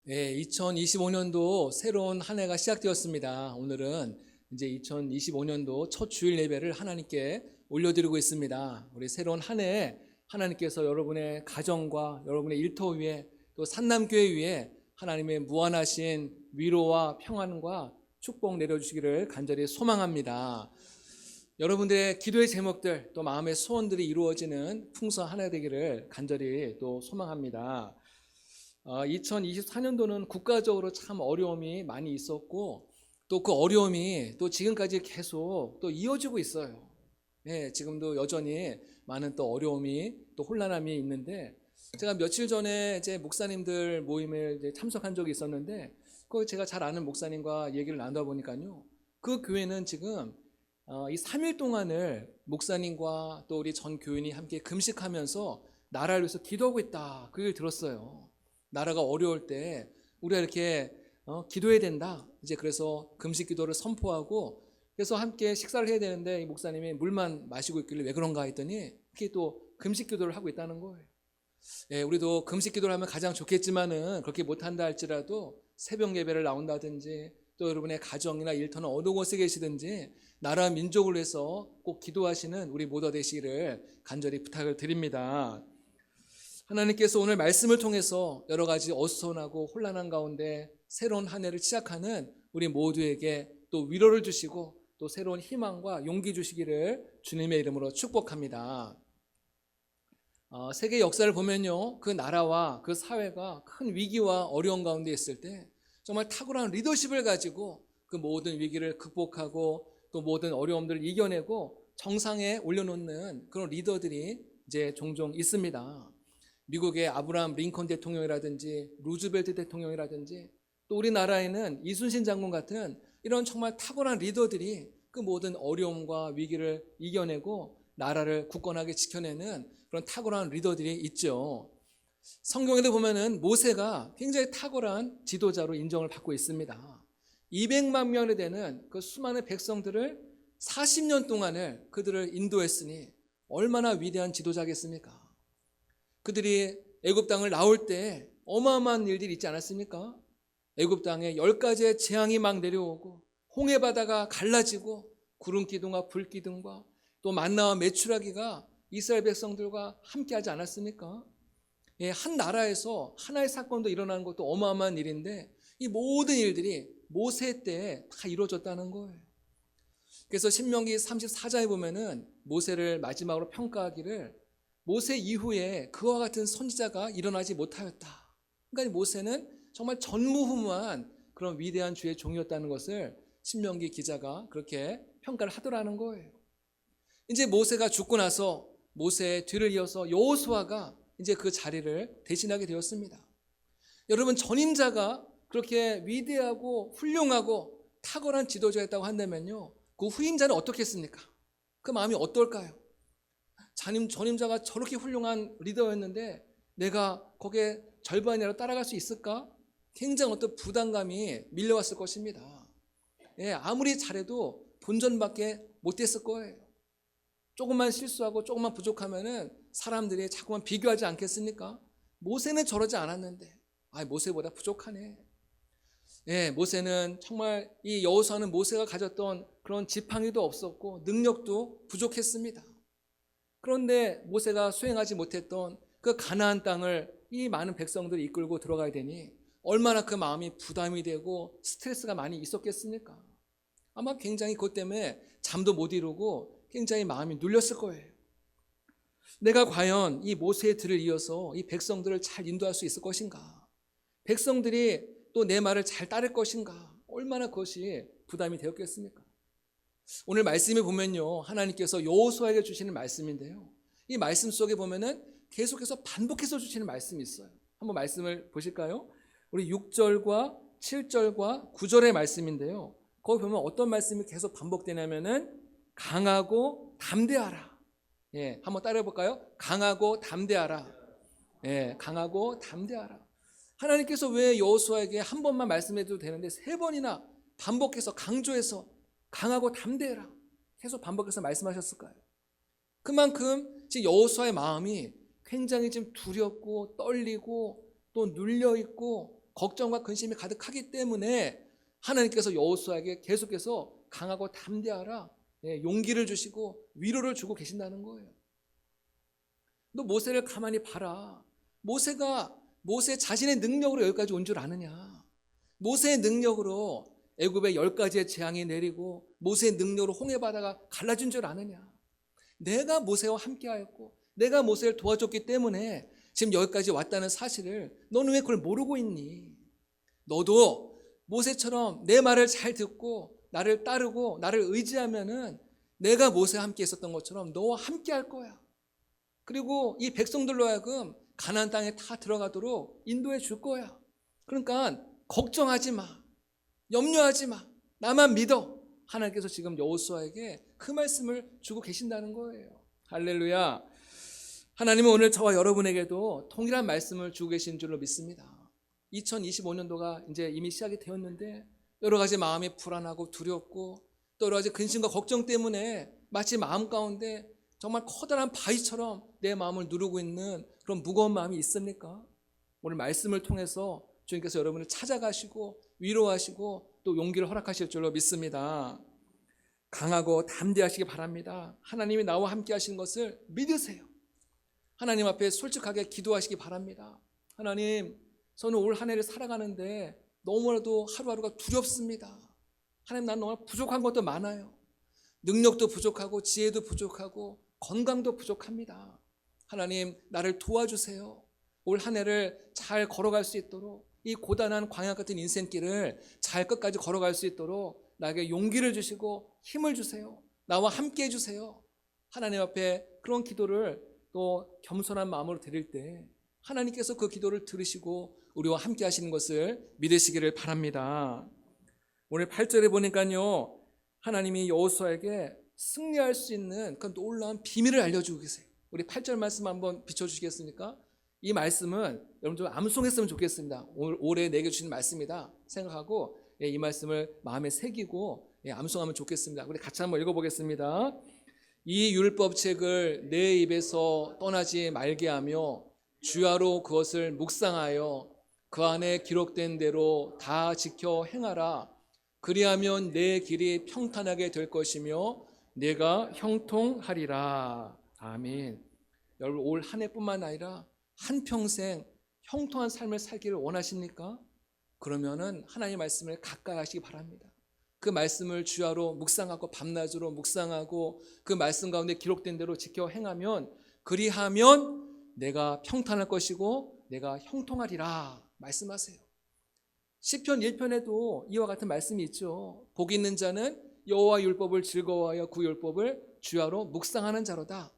네, 2025년도 새로운 한 해가 시작되었습니다. 오늘은 이제 2025년도 첫 주일 예배를 하나님께 올려드리고 있습니다. 우리 새로운 한 해 하나님께서 여러분의 가정과 여러분의 일터 위에 또 산남교회 위에 하나님의 무한하신 위로와 평안과 축복 내려주시기를 간절히 소망합니다. 여러분들의 기도의 제목들 또 마음의 소원들이 이루어지는 풍성한 한 해 되기를 간절히 또 소망합니다. 2024년도는 국가적으로 참 어려움이 많이 있었고 또 그 어려움이 또 지금까지 계속 또 이어지고 있어요. 네, 지금도 여전히 많은 또 어려움이 또 혼란함이 있는데 제가 며칠 전에 이제 목사님들 모임에 이제 참석한 적이 있었는데 그 제가 잘 아는 목사님과 얘기를 나누다 보니까요. 그 교회는 지금 이 3일 동안을 목사님과 또 우리 전 교인이 함께 금식하면서 나라를 위해서 기도하고 있다. 그 얘기를 들었어요. 나라가 어려울 때 우리가 이렇게 기도해야 된다. 이제 그래서 금식 기도를 선포하고 그래서 함께 식사를 해야 되는데 이 목사님이 물만 마시고 있길래 왜 그런가 했더니 그게 또 금식 기도를 하고 있다는 거예요. 예, 우리도 금식 기도를 하면 가장 좋겠지만은 그렇게 못한다 할지라도 새벽 예배를 나온다든지 또 여러분의 가정이나 일터는 어느 곳에 계시든지 나라 민족을 위해서 꼭 기도하시는 우리 모두 되시기를 간절히 부탁을 드립니다. 하나님께서 오늘 말씀을 통해서 여러 가지 어수선하고 혼란한 가운데 새로운 한 해를 시작하는 우리 모두에게 또 위로를 주시고 또 새로운 희망과 용기 주시기를 주님의 이름으로 축복합니다. 세계 역사를 보면요, 그 나라와 그 사회가 큰 위기와 어려운 가운데 있을 때 정말 탁월한 리더십을 가지고 그 모든 위기를 극복하고 또 모든 어려움들을 이겨내고 정상에 올려놓는 그런 리더들이 이제 종종 있습니다. 미국의 아브라함 링컨 대통령이라든지 루즈벨트 대통령이라든지 또 우리나라에는 이순신 장군 같은 이런 정말 탁월한 리더들이 그 모든 어려움과 위기를 이겨내고 나라를 굳건하게 지켜내는 그런 탁월한 리더들이 있죠. 성경에도 보면은 모세가 굉장히 탁월한 지도자로 인정을 받고 있습니다. 200만 명이 되는 그 수많은 백성들을 40년 동안을 그들을 인도했으니 얼마나 위대한 지도자겠습니까? 그들이 애굽 땅을 나올 때 어마어마한 일들이 있지 않았습니까? 애굽 땅에 10가지의 재앙이 막 내려오고 홍해 바다가 갈라지고 구름 기둥과 불 기둥과 또 만나와 메추라기가 이스라엘 백성들과 함께하지 않았습니까? 예, 한 나라에서 하나의 사건도 일어나는 것도 어마어마한 일인데 이 모든 일들이 모세 때에 다 이루어졌다는 거예요. 그래서 신명기 34장에 보면은 모세를 마지막으로 평가하기를 모세 이후에 그와 같은 선지자가 일어나지 못하였다. 그러니까 모세는 정말 전무후무한 그런 위대한 주의 종이었다는 것을 신명기 기자가 그렇게 평가를 하더라는 거예요. 이제 모세가 죽고 나서 모세의 뒤를 이어서 여호수아가 이제 그 자리를 대신하게 되었습니다. 여러분, 전임자가 그렇게 위대하고 훌륭하고 탁월한 지도자였다고 한다면요, 그 후임자는 어떻겠습니까? 그 마음이 어떨까요? 전임자가 저렇게 훌륭한 리더였는데 내가 거기에 절반이라도 따라갈 수 있을까? 굉장히 어떤 부담감이 밀려왔을 것입니다. 예, 아무리 잘해도 본전밖에 못했을 거예요. 조금만 실수하고 조금만 부족하면은 사람들이 자꾸만 비교하지 않겠습니까? 모세는 저러지 않았는데, 모세보다 부족하네. 예, 모세는 정말 이 여호수아는 모세가 가졌던 그런 지팡이도 없었고 능력도 부족했습니다. 그런데 모세가 수행하지 못했던 그 가나안 땅을 이 많은 백성들이 이끌고 들어가야 되니 얼마나 그 마음이 부담이 되고 스트레스가 많이 있었겠습니까? 아마 굉장히 그것 때문에 잠도 못 이루고 굉장히 마음이 눌렸을 거예요. 내가 과연 이 모세의 뒤를 이어서 이 백성들을 잘 인도할 수 있을 것인가? 백성들이 또 내 말을 잘 따를 것인가? 얼마나 그것이 부담이 되었겠습니까? 오늘 말씀에 보면요, 하나님께서 여호수아에게 주시는 말씀인데요, 이 말씀 속에 보면은 계속해서 반복해서 주시는 말씀이 있어요. 한번 말씀을 보실까요? 우리 6절과 7절과 9절의 말씀인데요, 거기 보면 어떤 말씀이 계속 반복되냐면은 강하고 담대하라. 예, 한번 따라해 볼까요? 강하고 담대하라. 예, 강하고 담대하라. 하나님께서 왜 여호수아에게 한 번만 말씀해도 되는데 세 번이나 반복해서 강조해서 강하고 담대해라 계속 반복해서 말씀하셨을까요? 그만큼 지금 여호수아의 마음이 굉장히 지금 두렵고 떨리고 또 눌려있고 걱정과 근심이 가득하기 때문에 하나님께서 여호수아에게 계속해서 강하고 담대하라, 용기를 주시고 위로를 주고 계신다는 거예요. 너 모세를 가만히 봐라. 모세 자신의 능력으로 여기까지 온 줄 아느냐? 모세의 능력으로 애굽에 10가지의 재앙이 내리고 모세의 능력으로 홍해 바다가 갈라진 줄 아느냐? 내가 모세와 함께하였고 내가 모세를 도와줬기 때문에 지금 여기까지 왔다는 사실을 너는 왜 그걸 모르고 있니? 너도 모세처럼 내 말을 잘 듣고 나를 따르고 나를 의지하면은 내가 모세와 함께 있었던 것처럼 너와 함께 할 거야. 그리고 이 백성들로 하여금 가나안 땅에 다 들어가도록 인도해 줄 거야. 그러니까 걱정하지 마. 염려하지 마. 나만 믿어. 하나님께서 지금 여호수아에게 그 말씀을 주고 계신다는 거예요. 할렐루야. 하나님은 오늘 저와 여러분에게도 동일한 말씀을 주고 계신 줄로 믿습니다. 2025년도가 이제 이미 시작이 되었는데 여러 가지 마음이 불안하고 두렵고 또 여러 가지 근심과 걱정 때문에 마치 마음 가운데 정말 커다란 바위처럼 내 마음을 누르고 있는 그런 무거운 마음이 있습니까? 오늘 말씀을 통해서 주님께서 여러분을 찾아가시고 위로하시고 또 용기를 허락하실 줄로 믿습니다. 강하고 담대하시기 바랍니다. 하나님이 나와 함께 하시는 것을 믿으세요. 하나님 앞에 솔직하게 기도하시기 바랍니다. 하나님, 저는 올 한 해를 살아가는데 너무나도 하루하루가 두렵습니다. 하나님, 난 너무 부족한 것도 많아요. 능력도 부족하고 지혜도 부족하고 건강도 부족합니다. 하나님, 나를 도와주세요. 올 한 해를 잘 걸어갈 수 있도록 이 고단한 광야 같은 인생길을 잘 끝까지 걸어갈 수 있도록 나에게 용기를 주시고 힘을 주세요. 나와 함께 해주세요. 하나님 앞에 그런 기도를 또 겸손한 마음으로 드릴 때 하나님께서 그 기도를 들으시고 우리와 함께 하시는 것을 믿으시기를 바랍니다. 오늘 8절에 보니까요, 하나님이 여호수아에게 승리할 수 있는 그 놀라운 비밀을 알려주고 계세요. 우리 8절 말씀 한번 비춰주시겠습니까? 이 말씀은 여러분 좀 암송했으면 좋겠습니다. 올해 내게 주신 말씀이다 생각하고 이 말씀을 마음에 새기고 암송하면 좋겠습니다. 우리 같이 한번 읽어보겠습니다. 이 율법책을 내 입에서 떠나지 말게 하며 주야로 그것을 묵상하여 그 안에 기록된 대로 다 지켜 행하라. 그리하면 내 길이 평탄하게 될 것이며 내가 형통하리라. 아멘. 여러분, 올 한 해뿐만 아니라 한평생 형통한 삶을 살기를 원하십니까? 그러면은 하나님의 말씀을 가까이 하시기 바랍니다. 그 말씀을 주야로 묵상하고 밤낮으로 묵상하고 그 말씀 가운데 기록된 대로 지켜 행하면 그리하면 내가 평탄할 것이고 내가 형통하리라 말씀하세요. 시편 1편에도 이와 같은 말씀이 있죠. 복 있는 자는 여호와 율법을 즐거워하여 그 율법을 주야로 묵상하는 자로다.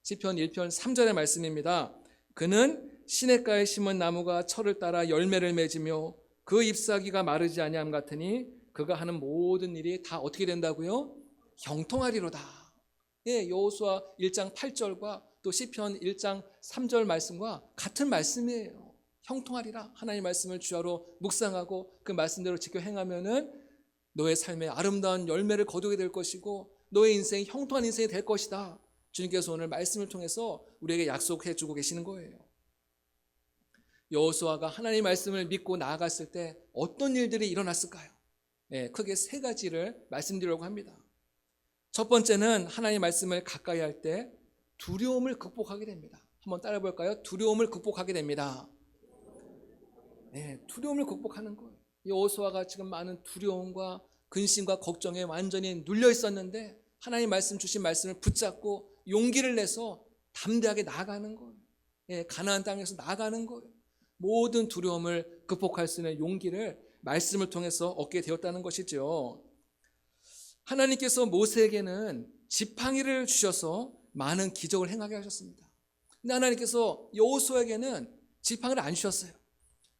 시편 1편 3절의 말씀입니다. 그는 시냇가에 심은 나무가 철을 따라 열매를 맺으며 그 잎사귀가 마르지 아니함 같으니 그가 하는 모든 일이 다 어떻게 된다고요? 형통하리로다. 여호수아 1장 8절과 또 시편 1장 3절 말씀과 같은 말씀이에요. 형통하리라. 하나님의 말씀을 주야로 묵상하고 그 말씀대로 지켜 행하면은 너의 삶에 아름다운 열매를 거두게 될 것이고 너의 인생이 형통한 인생이 될 것이다. 주님께서 오늘 말씀을 통해서 우리에게 약속해 주고 계시는 거예요. 여호수아가 하나님의 말씀을 믿고 나아갔을 때 어떤 일들이 일어났을까요? 크게 세 가지를 말씀드리려고 합니다. 첫 번째는 하나님의 말씀을 가까이 할 때 두려움을 극복하게 됩니다. 한번 따라 볼까요? 두려움을 극복하게 됩니다. 두려움을 극복하는 거예요. 여호수아가 지금 많은 두려움과 근심과 걱정에 완전히 눌려 있었는데 하나님 말씀 주신 말씀을 붙잡고 용기를 내서 담대하게 나아가는 거예요. 가나안 땅에서 나아가는 거예요. 모든 두려움을 극복할 수 있는 용기를 말씀을 통해서 얻게 되었다는 것이죠. 하나님께서 모세에게는 지팡이를 주셔서 많은 기적을 행하게 하셨습니다. 근데 하나님께서 여호수아에게는 지팡이를 안 주셨어요.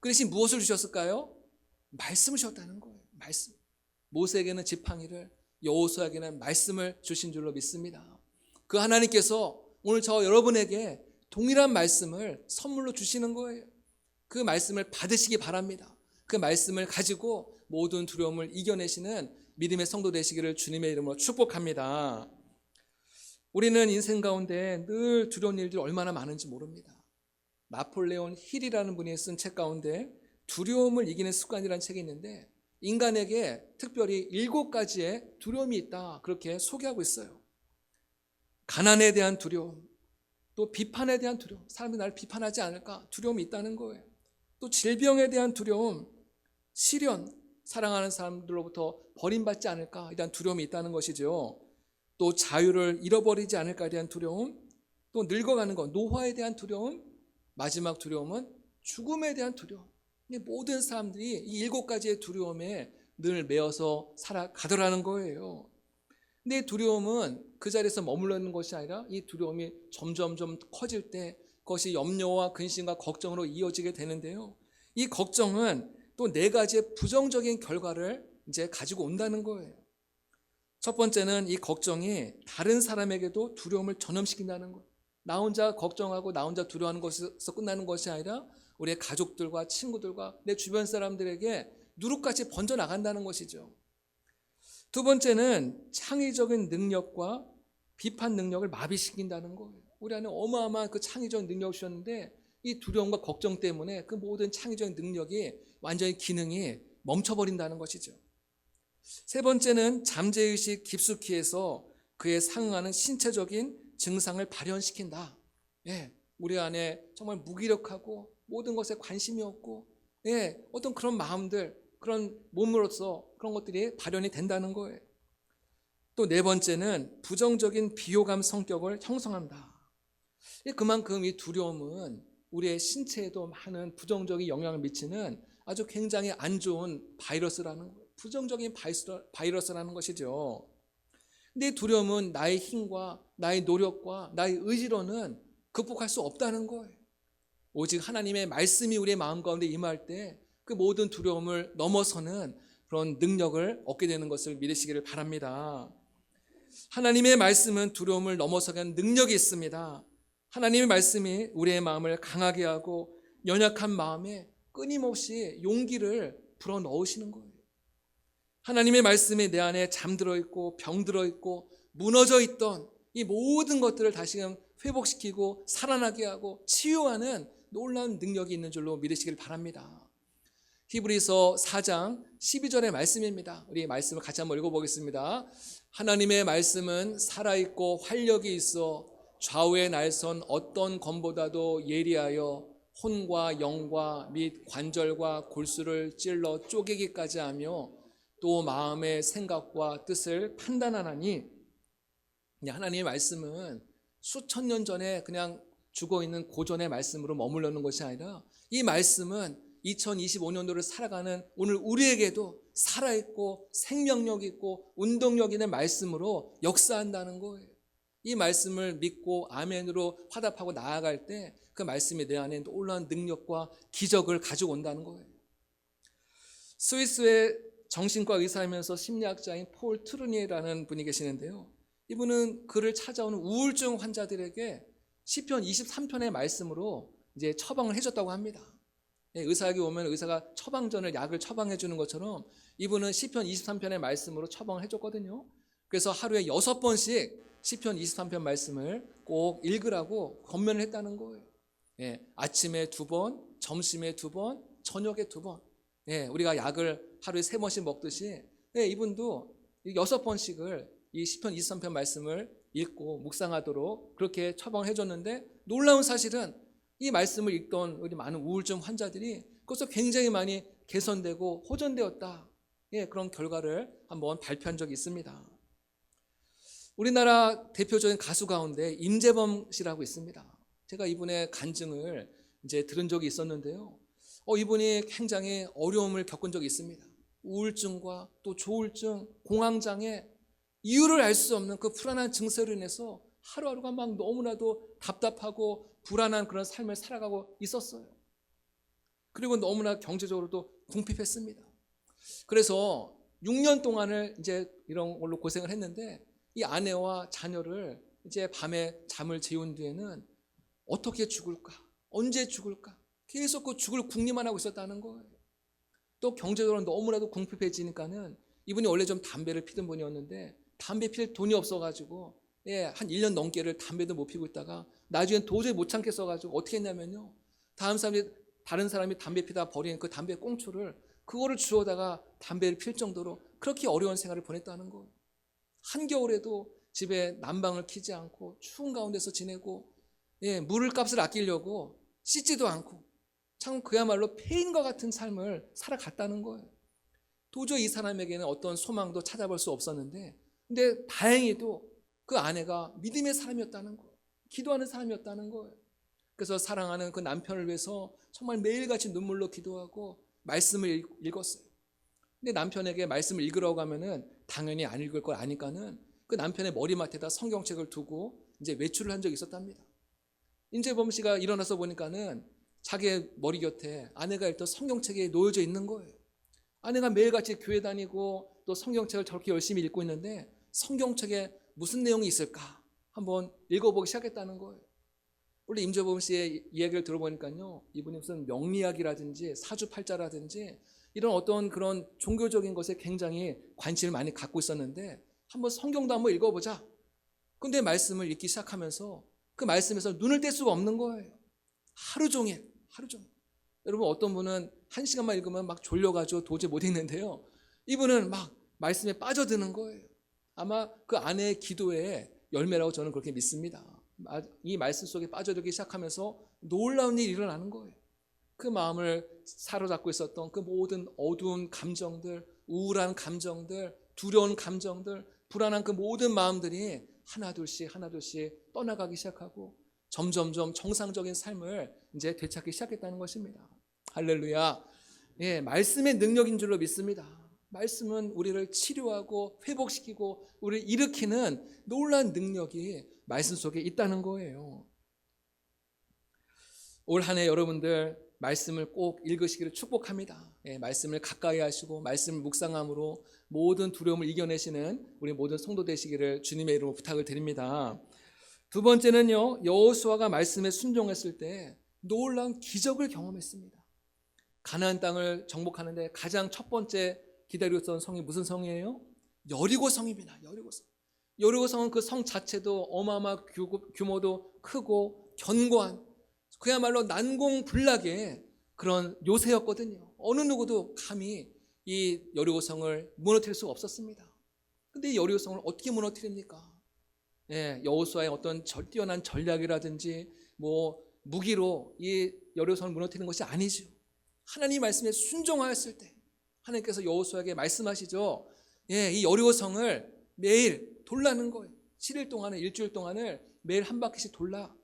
그 대신 무엇을 주셨을까요? 말씀을 주셨다는 거예요. 말씀. 모세에게는 지팡이를, 여호수아에게는 말씀을 주신 줄로 믿습니다. 그 하나님께서 오늘 저 여러분에게 동일한 말씀을 선물로 주시는 거예요. 그 말씀을 받으시기 바랍니다. 그 말씀을 가지고 모든 두려움을 이겨내시는 믿음의 성도 되시기를 주님의 이름으로 축복합니다. 우리는 인생 가운데 늘 두려운 일들이 얼마나 많은지 모릅니다. 나폴레온 힐이라는 분이 쓴 책 가운데 두려움을 이기는 습관이라는 책이 있는데 인간에게 특별히 7가지의 두려움이 있다, 그렇게 소개하고 있어요. 가난에 대한 두려움, 또 비판에 대한 두려움, 사람들이 나를 비판하지 않을까 두려움이 있다는 거예요. 또 질병에 대한 두려움, 시련, 사랑하는 사람들로부터 버림받지 않을까 이런 두려움이 있다는 것이죠. 또 자유를 잃어버리지 않을까에 대한 두려움, 또 늙어가는 것, 노화에 대한 두려움, 마지막 두려움은 죽음에 대한 두려움. 모든 사람들이 이 7가지의 두려움에 늘 매여서 살아가더라는 거예요. 근데 이 두려움은 그 자리에서 머물러 있는 것이 아니라 이 두려움이 점점 커질 때 그것이 염려와 근심과 걱정으로 이어지게 되는데요. 이 걱정은 또 4가지의 부정적인 결과를 이제 가지고 온다는 거예요. 첫 번째는 이 걱정이 다른 사람에게도 두려움을 전염시킨다는 거예요. 나 혼자 걱정하고 나 혼자 두려워하는 것에서 끝나는 것이 아니라 우리의 가족들과 친구들과 내 주변 사람들에게 누룩같이 번져나간다는 것이죠. 두 번째는 창의적인 능력과 비판 능력을 마비시킨다는 거예요. 우리 안에 어마어마한 그 창의적 능력을 주셨는데 이 두려움과 걱정 때문에 그 모든 창의적 능력이 완전히 기능이 멈춰버린다는 것이죠. 세 번째는 잠재의식 깊숙이 해서 그에 상응하는 신체적인 증상을 발현시킨다. 우리 안에 정말 무기력하고 모든 것에 관심이 없고 어떤 그런 마음들, 그런 몸으로서 그런 것들이 발현이 된다는 거예요. 또 4번째는 부정적인 비호감 성격을 형성한다. 그만큼 이 두려움은 우리의 신체에도 많은 부정적인 영향을 미치는 아주 굉장히 안 좋은 바이러스라는 거예요. 부정적인 바이러스라는 것이죠. 근데 이 두려움은 나의 힘과 나의 노력과 나의 의지로는 극복할 수 없다는 거예요. 오직 하나님의 말씀이 우리의 마음 가운데 임할 때 그 모든 두려움을 넘어서는 그런 능력을 얻게 되는 것을 믿으시기를 바랍니다. 하나님의 말씀은 두려움을 넘어서게 하는 능력이 있습니다. 하나님의 말씀이 우리의 마음을 강하게 하고 연약한 마음에 끊임없이 용기를 불어넣으시는 거예요. 하나님의 말씀이 내 안에 잠들어 있고 병들어 있고 무너져 있던 이 모든 것들을 다시금 회복시키고 살아나게 하고 치유하는 놀라운 능력이 있는 줄로 믿으시길 바랍니다. 히브리서 4장 12절의 말씀입니다. 우리 말씀을 같이 한번 읽어보겠습니다. 하나님의 말씀은 살아있고 활력이 있어 좌우의 날선 어떤 검보다도 예리하여 혼과 영과 및 관절과 골수를 찔러 쪼개기까지 하며 또 마음의 생각과 뜻을 판단하나니, 하나님의 말씀은 수천 년 전에 그냥 죽어있는 고전의 말씀으로 머물러는 것이 아니라 이 말씀은 2025년도를 살아가는 오늘 우리에게도 살아있고 생명력 있고 운동력 있는 말씀으로 역사한다는 거예요. 이 말씀을 믿고 아멘으로 화답하고 나아갈 때 그 말씀이 내 안에 놀라운 능력과 기적을 가지고 온다는 거예요. 스위스의 정신과 의사이면서 심리학자인 폴 트루니에라는 분이 계시는데요. 이분은 그를 찾아오는 우울증 환자들에게 시편 23편의 말씀으로 이제 처방을 해줬다고 합니다. 의사에게 오면 의사가 처방전을 약을 처방해 주는 것처럼 이분은 시편 23편의 말씀으로 처방을 해줬거든요. 그래서 하루에 6번씩 시편 23편 말씀을 꼭 읽으라고 권면을 했다는 거예요. 아침에 2번, 점심에 2번, 저녁에 2번. 우리가 약을 하루에 3번씩 먹듯이 이분도 6번씩을 이 시편 23편 말씀을 읽고 묵상하도록 그렇게 처방해 줬는데, 놀라운 사실은 이 말씀을 읽던 우리 많은 우울증 환자들이 그것도 굉장히 많이 개선되고 호전되었다. 그런 결과를 한번 발표한 적이 있습니다. 우리나라 대표적인 가수 가운데 임재범 씨라고 있습니다. 제가 이분의 간증을 이제 들은 적이 있었는데요. 이분이 굉장히 어려움을 겪은 적이 있습니다. 우울증과 또 조울증, 공황장애, 이유를 알 수 없는 그 불안한 증세로 인해서 하루하루가 막 너무나도 답답하고 불안한 그런 삶을 살아가고 있었어요. 그리고 너무나 경제적으로도 궁핍했습니다. 그래서 6년 동안을 이제 이런 걸로 고생을 했는데, 이 아내와 자녀를 이제 밤에 잠을 재운 뒤에는 어떻게 죽을까? 언제 죽을까? 계속 그 죽을 궁리만 하고 있었다는 거예요. 또 경제적으로 너무나도 궁핍해지니까는 이분이 원래 좀 담배를 피던 분이었는데 담배 필 돈이 없어가지고 한 1년 넘게를 담배도 못 피고 있다가 나중엔 도저히 못 참겠어가지고 어떻게 했냐면요, 다음 사람들이 다른 사람이 담배 피다 버린 그 담배 꽁초를 그거를 주워다가 담배를 필 정도로 그렇게 어려운 생활을 보냈다는 거예요. 한겨울에도 집에 난방을 켜지 않고 추운 가운데서 지내고, 물을 값을 아끼려고 씻지도 않고 참 그야말로 폐인과 같은 삶을 살아갔다는 거예요. 도저히 이 사람에게는 어떤 소망도 찾아볼 수 없었는데, 근데 다행히도 그 아내가 믿음의 사람이었다는 거예요. 기도하는 사람이었다는 거예요. 그래서 사랑하는 그 남편을 위해서 정말 매일같이 눈물로 기도하고 말씀을 읽었어요. 근데 남편에게 말씀을 읽으라고 하면은 당연히 안 읽을 걸 아니까는 그 남편의 머리맡에다 성경책을 두고 이제 외출을 한 적이 있었답니다. 임재범 씨가 일어나서 보니까는 자기의 머리 곁에 아내가 읽던 성경책이 놓여져 있는 거예요. 아내가 매일같이 교회 다니고 또 성경책을 저렇게 열심히 읽고 있는데 성경책에 무슨 내용이 있을까 한번 읽어보기 시작했다는 거예요. 원래 임재범 씨의 이야기를 들어보니까요, 이분이 무슨 명리학이라든지 사주팔자라든지 이런 어떤 그런 종교적인 것에 굉장히 관심을 많이 갖고 있었는데 한번 성경도 한번 읽어보자. 근데 말씀을 읽기 시작하면서 그 말씀에서 눈을 뗄 수가 없는 거예요. 하루 종일. 여러분, 어떤 분은 1시간만 읽으면 막 졸려가지고 도저히 못 읽는데요, 이분은 막 말씀에 빠져드는 거예요. 아마 그 아내의 기도의 열매라고 저는 그렇게 믿습니다. 이 말씀 속에 빠져들기 시작하면서 놀라운 일이 일어나는 거예요. 그 마음을 사로잡고 있었던 그 모든 어두운 감정들, 우울한 감정들, 두려운 감정들, 불안한 그 모든 마음들이 하나둘씩 떠나가기 시작하고 점점점 정상적인 삶을 이제 되찾기 시작했다는 것입니다. 할렐루야. 말씀의 능력인 줄로 믿습니다. 말씀은 우리를 치료하고 회복시키고 우리를 일으키는 놀라운 능력이 말씀 속에 있다는 거예요. 올 한 해 여러분들 말씀을 꼭 읽으시기를 축복합니다. 말씀을 가까이 하시고 말씀을 묵상함으로 모든 두려움을 이겨내시는 우리 모든 성도 되시기를 주님의 이름으로 부탁을 드립니다. 두 번째는요, 여호수아가 말씀에 순종했을 때 놀라운 기적을 경험했습니다. 가나안 땅을 정복하는데 가장 첫 번째 기다렸던 성이 무슨 성이에요? 여리고성입니다. 여리고성은 그 성 자체도 어마어마한 규모도 크고 견고한, 그야말로 난공불락의 그런 요새였거든요. 어느 누구도 감히 이 여리고성을 무너뜨릴 수가 없었습니다. 근데 이 여리고성을 어떻게 무너뜨립니까? 여호수아의 어떤 뛰어난 전략이라든지 무기로 이 여리고성을 무너뜨리는 것이 아니죠. 하나님 말씀에 순종하였을 때 하나님께서 여호수아에게 말씀하시죠. 이 여리고성을 매일 돌라는 거예요. 7일 동안을, 일주일 동안을 매일 한 바퀴씩 돌라.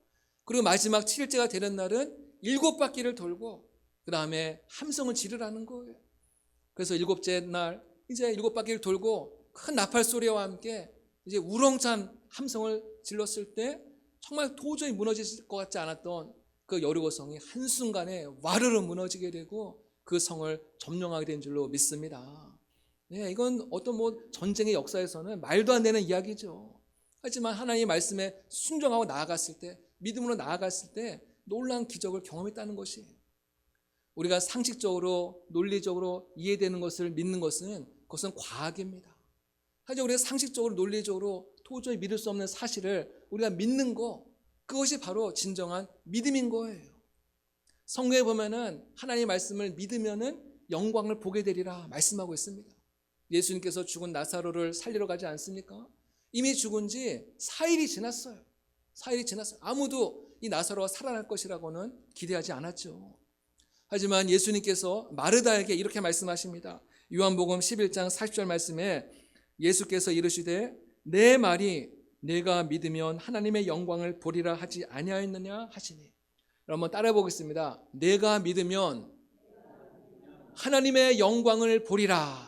그리고 마지막 7일째가 되는 날은 7바퀴를 돌고 그 다음에 함성을 지르라는 거예요. 그래서 7째 날 이제 7바퀴를 돌고 큰 나팔 소리와 함께 이제 우렁찬 함성을 질렀을 때 정말 도저히 무너질 것 같지 않았던 그 여리고성이 한순간에 와르르 무너지게 되고 그 성을 점령하게 된 줄로 믿습니다. 이건 어떤 전쟁의 역사에서는 말도 안 되는 이야기죠. 하지만 하나님의 말씀에 순종하고 나아갔을 때, 믿음으로 나아갔을 때 놀라운 기적을 경험했다는 것이에요. 우리가 상식적으로 논리적으로 이해되는 것을 믿는 것은 그것은 과학입니다. 하지만 우리가 상식적으로 논리적으로 도저히 믿을 수 없는 사실을 우리가 믿는 거, 그것이 바로 진정한 믿음인 거예요. 성경에 보면은 하나님의 말씀을 믿으면은 영광을 보게 되리라 말씀하고 있습니다. 예수님께서 죽은 나사로를 살리러 가지 않습니까? 이미 죽은 지 4일이 지났어요. 4일이 지났어요. 아무도 이 나사로가 살아날 것이라고는 기대하지 않았죠. 하지만 예수님께서 마르다에게 이렇게 말씀하십니다. 요한복음 11장 40절 말씀에 예수께서 이르시되 내 말이 내가 믿으면 하나님의 영광을 보리라 하지 아니하였느냐 하시니. 한번 따라해 보겠습니다. 내가 믿으면 하나님의 영광을 보리라.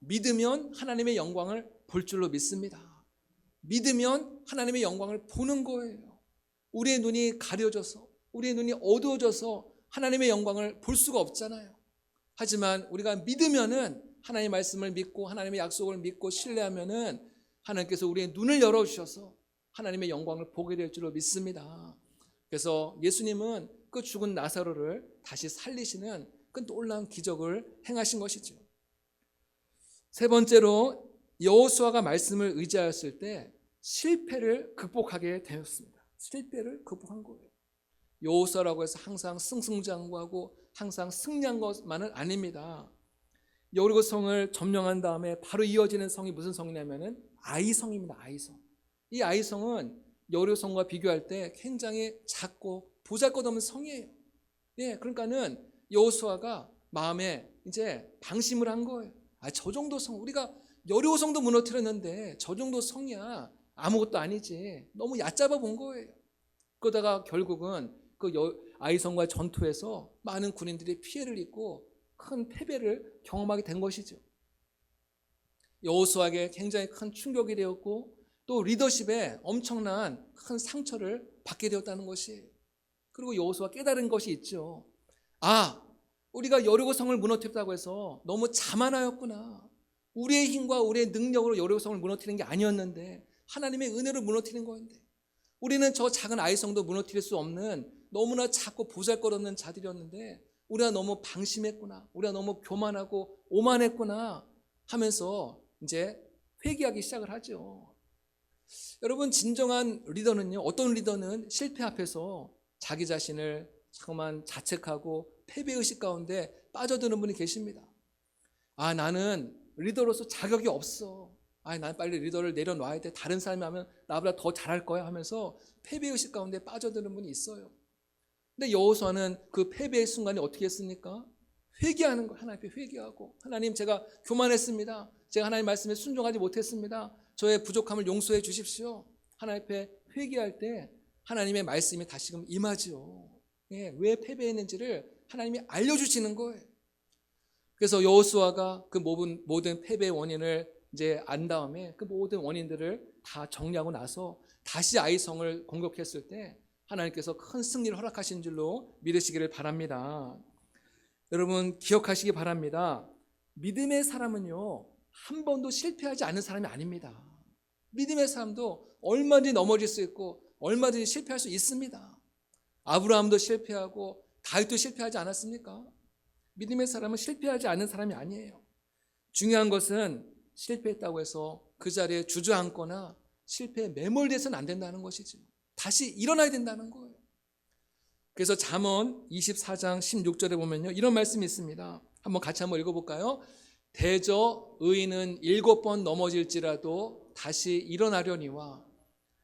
믿으면 하나님의 영광을 볼 줄로 믿습니다. 믿으면 하나님의 영광을 보는 거예요. 우리의 눈이 가려져서, 우리의 눈이 어두워져서 하나님의 영광을 볼 수가 없잖아요. 하지만 우리가 믿으면은, 하나님의 말씀을 믿고 하나님의 약속을 믿고 신뢰하면은 하나님께서 우리의 눈을 열어주셔서 하나님의 영광을 보게 될 줄로 믿습니다. 그래서 예수님은 그 죽은 나사로를 다시 살리시는 그 놀라운 기적을 행하신 것이죠. 세 번째로 여호수아가 말씀을 의지하였을 때 실패를 극복하게 되었습니다. 실패를 극복한 거예요. 여호수아라고 해서 항상 승승장구하고 항상 승리한 것만은 아닙니다. 여리고 성을 점령한 다음에 바로 이어지는 성이 무슨 성이냐면은 아이성입니다. 아이성. 이 아이성은 여리고 성과 비교할 때 굉장히 작고 보잘것없는 성이에요. 예, 그러니까는 여호수아가 마음에 이제 방심을 한 거예요. 저 정도 성, 우리가 여리고 성도 무너뜨렸는데 저 정도 성이야 아무것도 아니지. 너무 얕잡아 본 거예요. 그러다가 결국은 그 아이성과 전투에서 많은 군인들이 피해를 입고 큰 패배를 경험하게 된 것이죠. 여호수아에게 굉장히 큰 충격이 되었고 또 리더십에 엄청난 큰 상처를 받게 되었다는 것이. 그리고 여호수아 깨달은 것이 있죠. 우리가 여리고 성을 무너뜨렸다고 해서 너무 자만하였구나. 우리의 힘과 우리의 능력으로 여리고 성을 무너뜨리는 게 아니었는데 하나님의 은혜로 무너뜨린 거였는데 우리는 저 작은 아이성도 무너뜨릴 수 없는 너무나 작고 보잘것없는 자들이었는데 우리가 너무 방심했구나. 우리가 너무 교만하고 오만했구나 하면서 이제 회개하기 시작을 하죠. 여러분, 진정한 리더는요, 어떤 리더는 실패 앞에서 자기 자신을 자꾸만 자책하고 패배의식 가운데 빠져드는 분이 계십니다. 나는 리더로서 자격이 없어. 난 빨리 리더를 내려놔야 돼. 다른 사람이 하면 나보다 더 잘할 거야 하면서 패배의식 가운데 빠져드는 분이 있어요. 근데 여호수아는 그 패배의 순간에 어떻게 했습니까? 회개하는 거, 하나님 앞에 회개하고, 하나님, 제가 교만했습니다. 제가 하나님 말씀에 순종하지 못했습니다. 저의 부족함을 용서해 주십시오. 하나님 앞에 회개할 때 하나님의 말씀이 다시금 임하죠. 왜 패배했는지를 하나님이 알려주시는 거예요. 그래서 여호수아가 그 모든 패배의 원인을 이제 안 다음에 그 모든 원인들을 다 정리하고 나서 다시 아이성을 공격했을 때 하나님께서 큰 승리를 허락하신 줄로 믿으시기를 바랍니다. 여러분, 기억하시기 바랍니다. 믿음의 사람은요, 한 번도 실패하지 않은 사람이 아닙니다. 믿음의 사람도 얼마든지 넘어질 수 있고 얼마든지 실패할 수 있습니다. 아브라함도 실패하고 다윗도 실패하지 않았습니까? 믿음의 사람은 실패하지 않은 사람이 아니에요. 중요한 것은 실패했다고 해서 그 자리에 주저앉거나 실패에 매몰돼서는 안 된다는 것이죠. 다시 일어나야 된다는 거예요. 그래서 잠언 24장 16절에 보면요, 이런 말씀이 있습니다. 한번 같이 한번 읽어볼까요? 대저 의인은 7번 넘어질지라도 다시 일어나려니와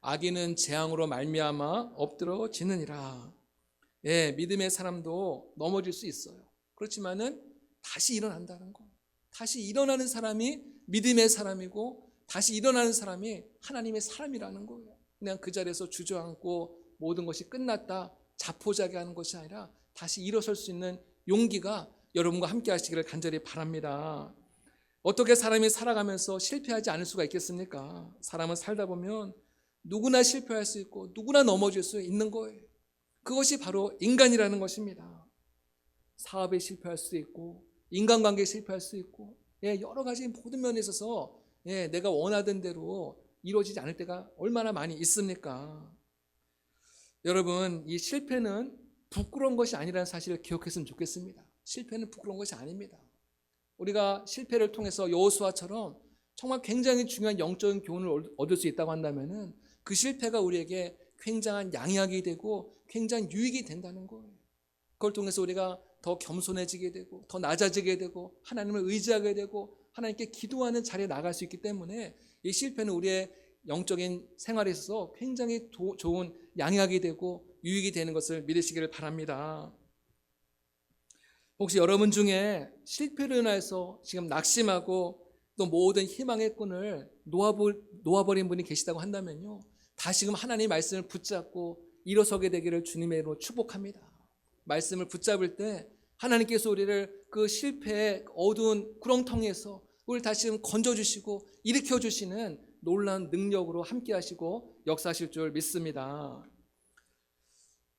악인은 재앙으로 말미암아 엎드러지느니라. 믿음의 사람도 넘어질 수 있어요. 그렇지만은 다시 일어난다는 거. 다시 일어나는 사람이 믿음의 사람이고 다시 일어나는 사람이 하나님의 사람이라는 거예요. 그냥 그 자리에서 주저앉고 모든 것이 끝났다 자포자기하는 것이 아니라 다시 일어설 수 있는 용기가 여러분과 함께 하시기를 간절히 바랍니다. 어떻게 사람이 살아가면서 실패하지 않을 수가 있겠습니까? 사람은 살다 보면 누구나 실패할 수 있고 누구나 넘어질 수 있는 거예요. 그것이 바로 인간이라는 것입니다. 사업에 실패할 수 있고 인간관계에 실패할 수 있고 여러 가지 모든 면에 있어서 내가 원하던 대로 이루어지지 않을 때가 얼마나 많이 있습니까? 여러분, 이 실패는 부끄러운 것이 아니라는 사실을 기억했으면 좋겠습니다. 실패는 부끄러운 것이 아닙니다. 우리가 실패를 통해서 여호수아처럼 정말 굉장히 중요한 영적인 교훈을 얻을 수 있다고 한다면은 그 실패가 우리에게 굉장한 양약이 되고 굉장한 유익이 된다는 거예요. 그걸 통해서 우리가 더 겸손해지게 되고 더 낮아지게 되고 하나님을 의지하게 되고 하나님께 기도하는 자리에 나갈 수 있기 때문에 이 실패는 우리의 영적인 생활에 있어서 굉장히 좋은 양약이 되고 유익이 되는 것을 믿으시기를 바랍니다. 혹시 여러분 중에 실패로 인해서 지금 낙심하고 또 모든 희망의 끈을 놓아버린 분이 계시다고 한다면요, 다시금 하나님의 말씀을 붙잡고 일어서게 되기를 주님의 이름으로 축복합니다. 말씀을 붙잡을 때 하나님께서 우리를 그 실패의 어두운 구렁텅이에서 우리를 다시금 건져주시고 일으켜주시는 놀라운 능력으로 함께 하시고 역사하실 줄 믿습니다.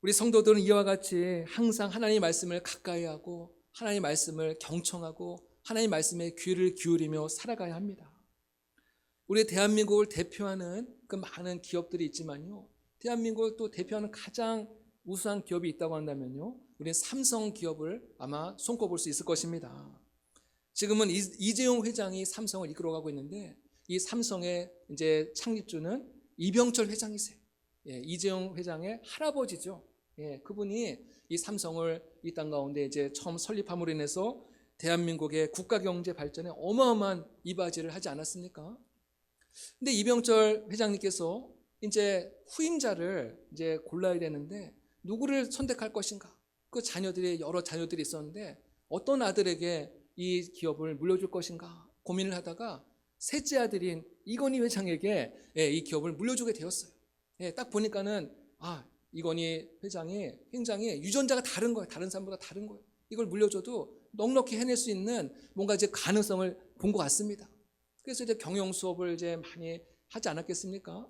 우리 성도들은 이와 같이 항상 하나님의 말씀을 가까이 하고 하나님의 말씀을 경청하고 하나님의 말씀에 귀를 기울이며 살아가야 합니다. 우리 대한민국을 대표하는 그 많은 기업들이 있지만요, 대한민국을 또 대표하는 가장 우수한 기업이 있다고 한다면요, 우리는 삼성 기업을 아마 손꼽을 수 있을 것입니다. 지금은 이재용 회장이 삼성을 이끌어가고 있는데 이 삼성의 이제 창립주는 이병철 회장이세요. 이재용 회장의 할아버지죠. 예, 그분이 이 삼성을 이 땅 가운데 이제 처음 설립함으로 인해서 대한민국의 국가 경제 발전에 어마어마한 이바지를 하지 않았습니까? 근데 이병철 회장님께서 이제 후임자를 이제 골라야 되는데 누구를 선택할 것인가? 그 자녀들이 여러 자녀들이 있었는데 어떤 아들에게 이 기업을 물려줄 것인가 고민을 하다가 셋째 아들인 이건희 회장에게 이 기업을 물려주게 되었어요. 딱 보니까는 이건희 회장이 굉장히 유전자가 다른 거예요. 다른 사람보다 다른 거예요. 이걸 물려줘도 넉넉히 해낼 수 있는 뭔가 이제 가능성을 본 것 같습니다. 그래서 이제 경영 수업을 이제 많이 하지 않았겠습니까?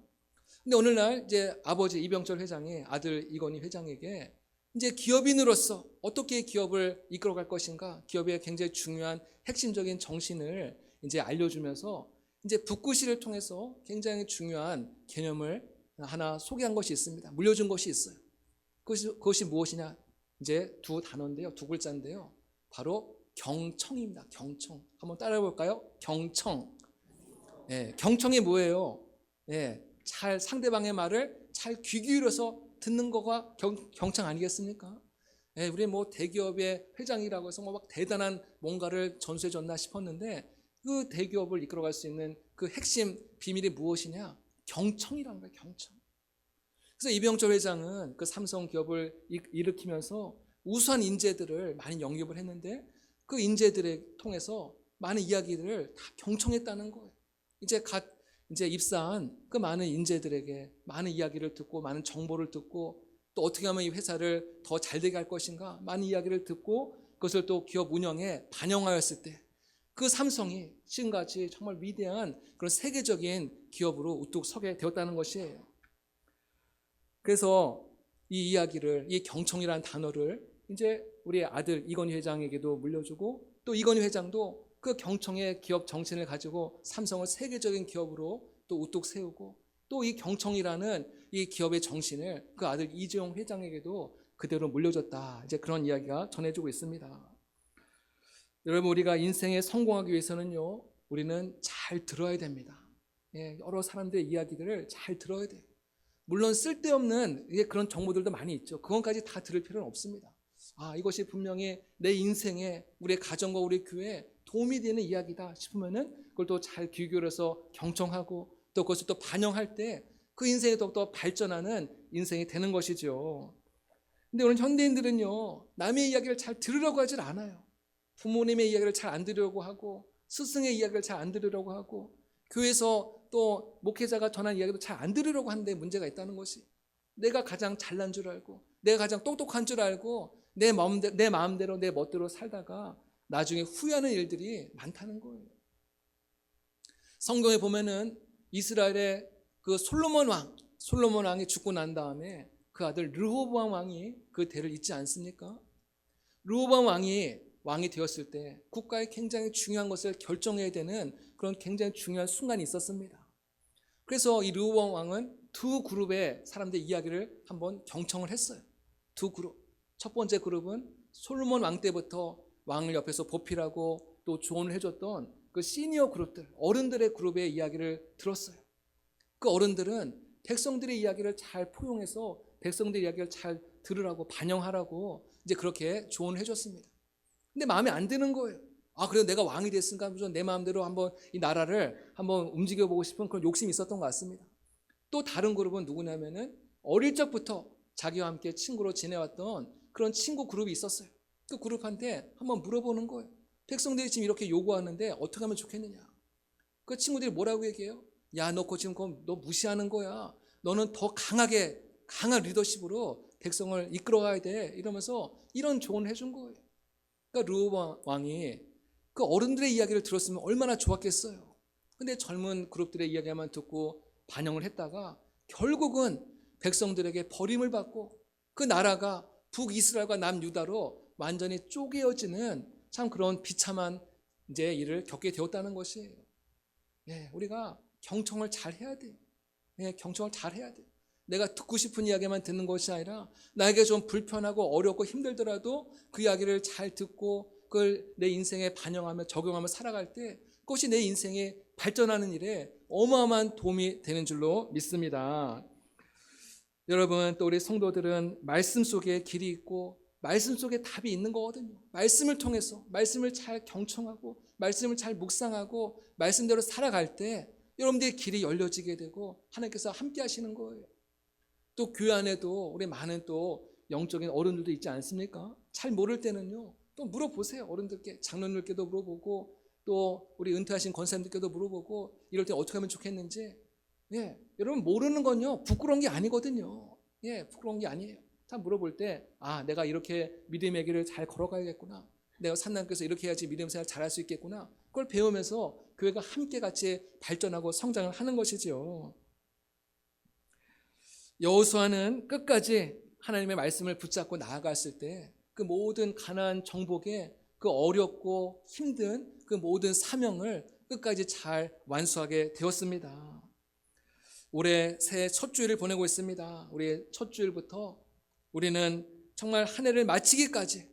근데 어느 날 이제 아버지 이병철 회장이 아들 이건희 회장에게 이제 기업인으로서 어떻게 기업을 이끌어갈 것인가, 기업의 굉장히 중요한 핵심적인 정신을 이제 알려주면서 이제 붓구시를 통해서 굉장히 중요한 개념을 하나 소개한 것이 있습니다. 물려준 것이 있어요. 그것이 무엇이냐? 이제 두 단어인데요, 두 글자인데요. 바로 경청입니다. 경청. 한번 따라해 볼까요? 경청. 경청이 뭐예요? 잘 상대방의 말을 잘 귀 기울여서 듣는 거가 경청 아니겠습니까? 우리 뭐 대기업의 회장이라고 해서 뭐 막 대단한 뭔가를 전수해 줬나 싶었는데 그 대기업을 이끌어갈 수 있는 그 핵심 비밀이 무엇이냐? 경청이라는 거예요. 경청. 그래서 이병철 회장은 그 삼성 기업을 일으키면서 우수한 인재들을 많이 영입을 했는데 그 인재들을 통해서 많은 이야기들을 다 경청했다는 거예요. 이제 입사한 그 많은 인재들에게 많은 이야기를 듣고 많은 정보를 듣고 또 어떻게 하면 이 회사를 더 잘되게 할 것인가 많은 이야기를 듣고 그것을 또 기업 운영에 반영하였을 때 그 삼성이 지금같이 정말 위대한 그런 세계적인 기업으로 우뚝 서게 되었다는 것이에요. 그래서 이 이야기를, 이 경청이라는 단어를 이제 우리 아들 이건희 회장에게도 물려주고 또 이건희 회장도 그 경청의 기업 정신을 가지고 삼성을 세계적인 기업으로 또 우뚝 세우고 또 이 경청이라는 이 기업의 정신을 그 아들 이재용 회장에게도 그대로 물려줬다. 이제 그런 이야기가 전해지고 있습니다. 여러분, 우리가 인생에 성공하기 위해서는요, 우리는 잘 들어야 됩니다. 여러 사람들의 이야기들을 잘 들어야 돼요. 물론 쓸데없는 그런 정보들도 많이 있죠. 그것까지 다 들을 필요는 없습니다. 이것이 분명히 내 인생에 우리 가정과 우리 교회에 도움이 되는 이야기다 싶으면은 그걸 또 잘 귀 기울여서 경청하고 또 그것을 또 반영할 때 그 인생이 더욱더 발전하는 인생이 되는 것이죠. 근데 오늘 현대인들은요, 남의 이야기를 잘 들으려고 하질 않아요. 부모님의 이야기를 잘 안 들으려고 하고 스승의 이야기를 잘 안 들으려고 하고 교회에서 또 목회자가 전한 이야기도 잘 안 들으려고 하는데 문제가 있다는 것이 내가 가장 잘난 줄 알고 내가 가장 똑똑한 줄 알고 내 마음대로 내 멋대로 살다가 나중에 후회하는 일들이 많다는 거예요. 성경에 보면은 이스라엘의 그 솔로몬 왕이 죽고 난 다음에 그 아들 르호보암 왕이 그 대를 잇지 않습니까? 르호보암 왕이 되었을 때 국가에 굉장히 중요한 것을 결정해야 되는 그런 굉장히 중요한 순간이 있었습니다. 그래서 이 르호보암 왕은 두 그룹의 사람들의 이야기를 한번 경청을 했어요. 두 그룹. 첫 번째 그룹은 솔로몬 왕 때부터 왕을 옆에서 보필하고 또 조언을 해줬던 그 시니어 그룹들, 어른들의 그룹의 이야기를 들었어요. 그 어른들은 백성들의 이야기를 잘 포용해서 백성들의 이야기를 잘 들으라고 반영하라고 이제 그렇게 조언을 해줬습니다. 근데 마음에 안 드는 거예요. 그래도 내가 왕이 됐으니까 내 마음대로 한번 이 나라를 한번 움직여보고 싶은 그런 욕심이 있었던 것 같습니다. 또 다른 그룹은 누구냐면은 어릴 적부터 자기와 함께 친구로 지내왔던 그런 친구 그룹이 있었어요. 그 그룹한테 한번 물어보는 거예요. 백성들이 지금 이렇게 요구하는데 어떻게 하면 좋겠느냐. 그 친구들이 뭐라고 얘기해요? 야, 너 지금 너 무시하는 거야. 너는 더 강한 리더십으로 백성을 이끌어가야 돼. 이러면서 이런 조언을 해준 거예요. 그러니까 르호보암 왕이 그 어른들의 이야기를 들었으면 얼마나 좋았겠어요. 근데 젊은 그룹들의 이야기만 듣고 반영을 했다가 결국은 백성들에게 버림을 받고 그 나라가 북이스라엘과 남유다로 완전히 쪼개어지는 참 그런 비참한 이제 일을 겪게 되었다는 것이에요. 우리가 경청을 잘 해야 돼요. 경청을 잘 해야 돼요. 내가 듣고 싶은 이야기만 듣는 것이 아니라 나에게 좀 불편하고 어렵고 힘들더라도 그 이야기를 잘 듣고 그걸 내 인생에 반영하며 적용하며 살아갈 때 그것이 내 인생에 발전하는 일에 어마어마한 도움이 되는 줄로 믿습니다. 여러분, 또 우리 성도들은 말씀 속에 길이 있고 말씀 속에 답이 있는 거거든요. 말씀을 통해서 말씀을 잘 경청하고 말씀을 잘 묵상하고 말씀대로 살아갈 때 여러분들의 길이 열려지게 되고 하나님께서 함께 하시는 거예요. 또 교회 안에도 우리 많은 또 영적인 어른들도 있지 않습니까? 잘 모를 때는요, 또 물어보세요. 어른들께, 장로님들께도 물어보고 또 우리 은퇴하신 권사님들께도 물어보고 이럴 때 어떻게 하면 좋겠는지. 예, 여러분, 모르는 건요 부끄러운 게 아니거든요. 예, 부끄러운 게 아니에요. 다 물어볼 때, 아, 내가 이렇게 믿음의 길을 잘 걸어가야겠구나, 내가 산나님께서 이렇게 해야지 믿음 생활 잘할 수 있겠구나, 그걸 배우면서 교회가 함께 같이 발전하고 성장을 하는 것이죠. 여호수아는 끝까지 하나님의 말씀을 붙잡고 나아갔을 때 그 모든 가나안 정복의 그 어렵고 힘든 그 모든 사명을 끝까지 잘 완수하게 되었습니다. 올해 새해 첫 주일을 보내고 있습니다. 우리 첫 주일부터 우리는 정말 한 해를 마치기까지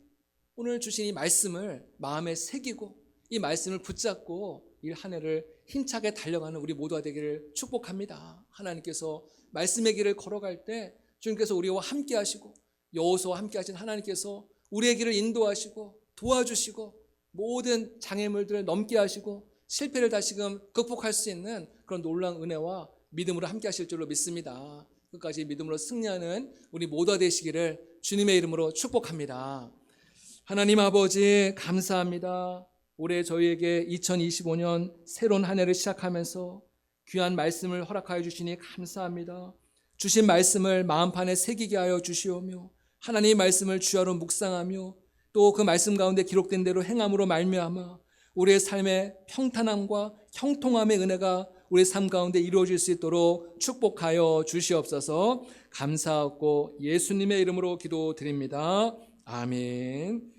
오늘 주신 이 말씀을 마음에 새기고 이 말씀을 붙잡고 이 한 해를 힘차게 달려가는 우리 모두가 되기를 축복합니다. 하나님께서 말씀의 길을 걸어갈 때 주님께서 우리와 함께 하시고 여호수아와 함께 하신 하나님께서 우리의 길을 인도하시고 도와주시고 모든 장애물들을 넘게 하시고 실패를 다시금 극복할 수 있는 그런 놀라운 은혜와 믿음으로 함께 하실 줄로 믿습니다. 끝까지 믿음으로 승리하는 우리 모두가 되시기를 주님의 이름으로 축복합니다. 하나님 아버지, 감사합니다. 올해 저희에게 2025년 새로운 한 해를 시작하면서 귀한 말씀을 허락하여 주시니 감사합니다. 주신 말씀을 마음판에 새기게 하여 주시오며 하나님의 말씀을 주야로 묵상하며 또 그 말씀 가운데 기록된 대로 행함으로 말미암아 우리의 삶의 평탄함과 형통함의 은혜가 우리 삶 가운데 이루어질 수 있도록 축복하여 주시옵소서. 감사하고 예수님의 이름으로 기도드립니다. 아멘.